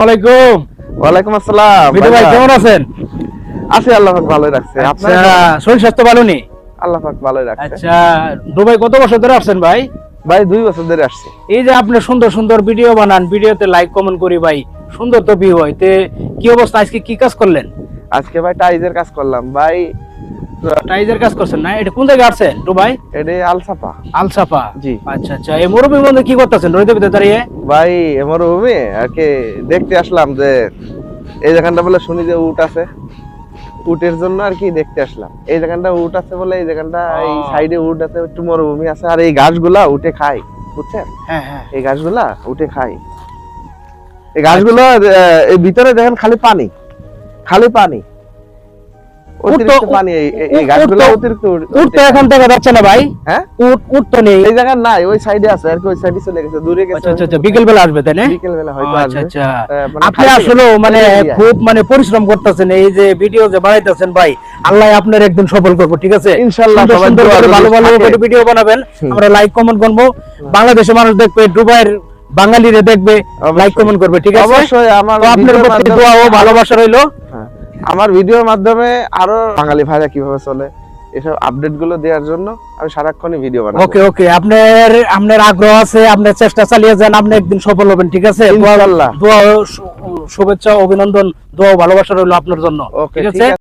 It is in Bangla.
ওয়ালাইকুম। ওয়ালাইকুম আসসালাম। বিটু ভাই কেমন আছেন? আছি, আল্লাহ পাক ভালোই রাখছে। আচ্ছা, শরীর স্বাস্থ্য ভালো নেই? আল্লাহ পাক ভালোই রাখছে। আচ্ছা, দুবাই কত বছর ধরে আসছেন ভাই? ভাই 2 বছর ধরে আসছি। এই যে আপনি সুন্দর সুন্দর ভিডিও বানান, ভিডিওতে লাইক কমেন্ট করি ভাই, সুন্দর তো ভিউ হয়। তে কি অবস্থা, আজকে কি কাজ করলেন? আজকে ভাই টাইজের কাজ করলাম ভাই। টাইজের কাজ করছেন না? এটা কোন জায়গায় আসছেন দুবাই? এটা আলসাপা। আলসাফা। জি। আচ্ছা আচ্ছা, এই মরুভূমির মধ্যে কি করতেছেন রোদের ভিতরে দাঁড়িয়ে? ভাই আমার রুমে আরকে দেখতে আসলাম যে এই জায়গাটা বলে শুনি যে উট আছে। উটের জন্য আর কি দেখতে আসলাম। এই জায়গাটা উট আছে বলে এই জায়গাটা এই সাইডে উট আছে, একটু মরুভূমি আছে, আর এই গাছগুলা উঠে খায়, বুঝছেন? হ্যাঁ হ্যাঁ। এই গাছগুলা উঠে খায়। এই গাছগুলো এই ভিতরে দেখেন খালি পানি, খালি পানি, অতিরিক্ত পানি। এই গাছগুলো অতিরিক্ত উট তো এখন দেখা যাচ্ছে না ভাই। হ্যাঁ, উট তো নেই এই জায়গা নাই, ওই সাইডে আছে আর কি, ওই সাইডে চলে গেছে, দূরে গেছে। আচ্ছা আচ্ছা, বিকেল বেলা আসবে তাই না? বিকেল বেলা হয়তো আচ্ছা আসবে। আচ্ছা, মানে আপনি খাইতে আসলে মানে গেছে। খুব মানে পরিশ্রম করতেছেন, এই যে ভিডিও যে বানাইতেছেন ভাই, আল্লাহ আপনার একদিন সফল করবো, ঠিক আছে? ইনশাআল্লাহ সুন্দর সবাই সুন্দর দোয়া করে যদি ভালো ভালো থাকে। করে ভিডিও বানাবেন, আমরা লাইক কমেন্ট করবো, বাংলাদেশের মানুষ দেখবে, দুবাইয়ের বাঙালিরা দেখবে, লাইক কমেন্ট করবে, ঠিক আছে? অবশ্যই আমার তো আপনার ভিডিওর প্রতি মাধ্যমে- দোয়া ও ভালোবাসা রইলো। হ্যাঁ, আমার ভিডিওর মাধ্যমে আরো বাঙালি ভাইরা কিভাবে চলে এসব আপডেট গুলো দেওয়ার জন্য আমি সারাক্ষণই ভিডিও বানাবো। ওকে ওকে, আপনার আগ্রহ আছে, আপনার চেষ্টা চালিয়ে যান, আপনি একদিন সফল হবেন, ঠিক আছে? ইনশাআল্লাহ। দোয়া, শুভেচ্ছা, অভিনন্দন, দোয়া, ভালোবাসা রইলো আপনার জন্য, ওকে, ঠিক ঠিক আছে? আছে।